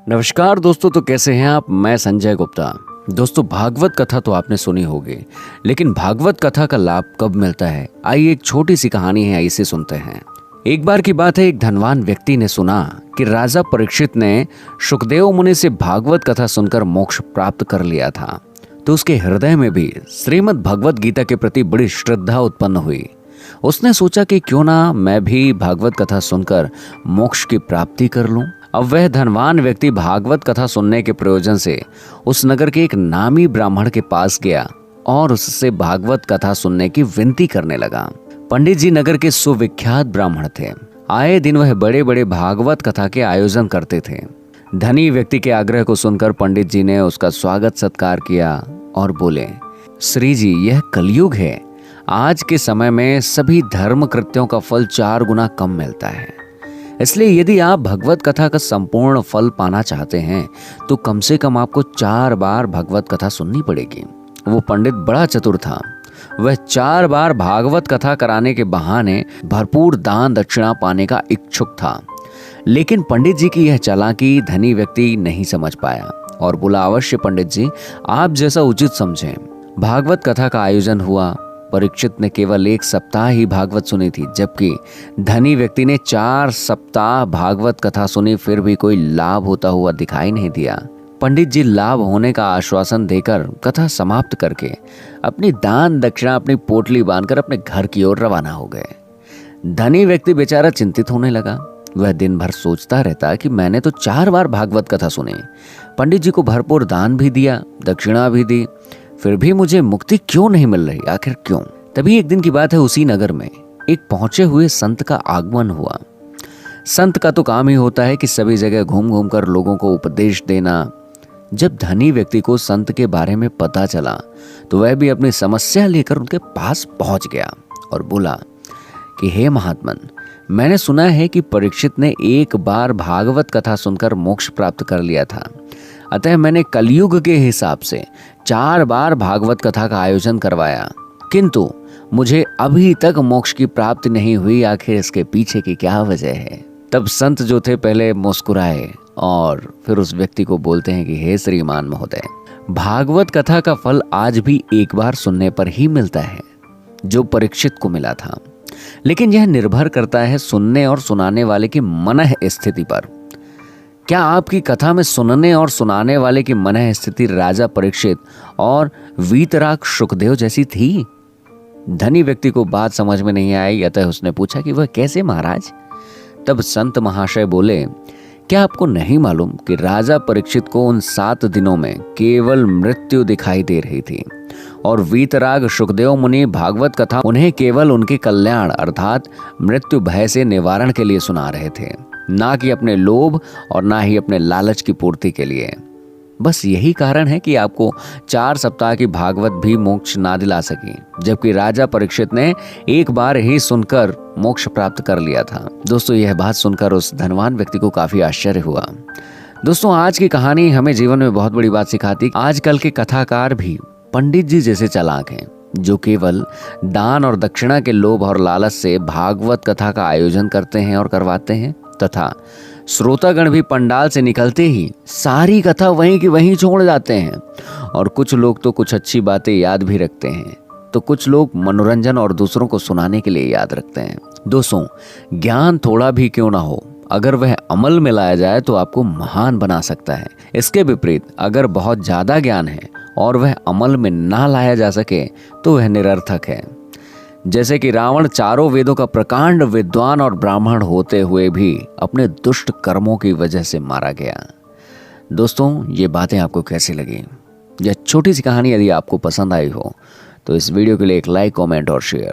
नमस्कार दोस्तों, तो कैसे हैं आप। मैं संजय गुप्ता। दोस्तों, भागवत कथा तो आपने सुनी होगी, लेकिन भागवत कथा का लाभ कब मिलता है, आइए एक छोटी सी कहानी है, इसे सुनते हैं। एक बार की बात है, एक धनवान व्यक्ति ने सुना कि राजा परीक्षित ने शुकदेव मुनि से भागवत कथा सुनकर मोक्ष प्राप्त कर लिया था। तो उसके हृदय में भी श्रीमद् भगवत गीता के प्रति बड़ी श्रद्धा उत्पन्न हुई। उसने सोचा कि क्यों ना मैं भी भागवत कथा सुनकर मोक्ष की प्राप्ति कर लूं। अब वह धनवान व्यक्ति भागवत कथा सुनने के प्रयोजन से उस नगर के एक नामी ब्राह्मण के पास गया और उससे भागवत कथा सुनने की विनती करने लगा। पंडित जी नगर के सुविख्यात ब्राह्मण थे। आए दिन वह बड़े बड़े भागवत कथा के आयोजन करते थे। धनी व्यक्ति के आग्रह को सुनकर पंडित जी ने उसका स्वागत सत्कार किया और बोले, श्री जी, यह कलयुग है। आज के समय में सभी धर्म कृत्यों का फल 4 गुना कम मिलता है। इसलिए यदि आप भगवत कथा का संपूर्ण फल पाना चाहते हैं तो कम से कम आपको 4 बार भगवत कथा सुननी पड़ेगी। वो पंडित बड़ा चतुर था। वह 4 बार भागवत कथा कराने के बहाने भरपूर दान दक्षिणा पाने का इच्छुक था। लेकिन पंडित जी की यह चालाकी धनी व्यक्ति नहीं समझ पाया और बोला, अवश्य पंडित जी, आप जैसा उचित समझें। भागवत कथा का आयोजन हुआ। परीक्षित ने केवल 1 सप्ताह ही भागवत सुनी थी, जबकि धनी व्यक्ति ने 4 सप्ताह भागवत कथा सुनी, फिर भी कोई लाभ होता हुआ दिखाई नहीं दिया। पंडित जी लाभ होने का आश्वासन देकर कथा समाप्त करके अपनी दान दक्षिणा अपनी पोटली बांधकर अपने घर की ओर रवाना हो गए। धनी व्यक्ति बेचारा चिंतित होने लगा। वह दिन भर सोचता रहता कि मैंने तो 4 बार भागवत कथा सुनी, पंडित जी को भरपूर दान भी दिया, दक्षिणा भी दी, फिर भी मुझे मुक्ति क्यों नहीं मिल रही, आखिर क्यों। तभी एक दिन की बात है, उसी नगर में एक पहुंचे हुए संत का आगमन हुआ। संत का तो काम ही होता है कि सभी जगह घूम घूम कर लोगों को उपदेश देना। जब धनी व्यक्ति को संत के बारे में पता चला तो वह भी अपनी समस्या लेकर उनके पास पहुंच गया और बोला कि हे महात्मन, मैंने सुना है कि परीक्षित ने 1 बार भागवत कथा सुनकर मोक्ष प्राप्त कर लिया था, अतः मैंने कलयुग के हिसाब से 4 बार भागवत कथा का आयोजन करवाया, किंतु मुझे अभी तक मोक्ष की प्राप्ति नहीं हुई। आखिर इसके पीछे की क्या वजह है। तब संत जो थे पहले मुस्कुराए और फिर उस व्यक्ति को बोलते हैं कि हे श्रीमान महोदय, भागवत कथा का फल आज भी 1 बार सुनने पर ही मिलता है, जो परीक्षित को मिला था। लेकिन यह निर्भर करता है सुनने और सुनाने वाले की मनः स्थिति पर। क्या आपकी कथा में सुनने और सुनाने वाले की मनः स्थिति राजा परीक्षित और वीतराग शुकदेव जैसी थी? धनी व्यक्ति को बात समझ में नहीं आई, अतः उसने पूछा कि वह कैसे महाराज। तब संत महाशय बोले, क्या आपको नहीं मालूम कि राजा परीक्षित को उन 7 दिनों में केवल मृत्यु दिखाई दे रही थी और वीतराग शुकदेव मुनि भागवत कथा उन्हें केवल उनके कल्याण अर्थात मृत्यु भय से निवारण के लिए सुना रहे थे, ना कि अपने लोभ और ना ही अपने लालच की पूर्ति के लिए। बस यही कारण है कि आपको 4 सप्ताह की भागवत भी मोक्ष ना दिला सकी, जबकि राजा परीक्षित ने 1 बार ही सुनकर मोक्ष प्राप्त कर लिया था। दोस्तों, यह बात सुनकर उस धनवान व्यक्ति को काफी आश्चर्य हुआ। दोस्तों, आज की कहानी हमें जीवन में बहुत बड़ी बात सिखाती। आजकल के कथाकार भी पंडित जी जैसे चालाक हैं, जो केवल दान और दक्षिणा के लोभ और लालच से भागवत कथा का आयोजन करते हैं और करवाते हैं, तथा श्रोतागण भी पंडाल से निकलते ही सारी कथा वहीं की वहीं छोड़ जाते हैं। और कुछ लोग तो कुछ अच्छी बातें याद भी रखते हैं, तो कुछ लोग मनोरंजन और दूसरों को सुनाने के लिए याद रखते हैं। दोस्तों, ज्ञान थोड़ा भी क्यों ना हो, अगर वह अमल में लाया जाए तो आपको महान बना सकता है। इसके विपरीत अगर बहुत ज्यादा ज्ञान है और वह अमल में ना लाया जा सके तो वह निरर्थक है। जैसे कि रावण 4 वेदों का प्रकांड विद्वान और ब्राह्मण होते हुए भी अपने दुष्ट कर्मों की वजह से मारा गया। दोस्तों, ये बातें आपको कैसी लगी? यह छोटी सी कहानी यदि आपको पसंद आई हो तो इस वीडियो के लिए एक लाइक, कमेंट और शेयर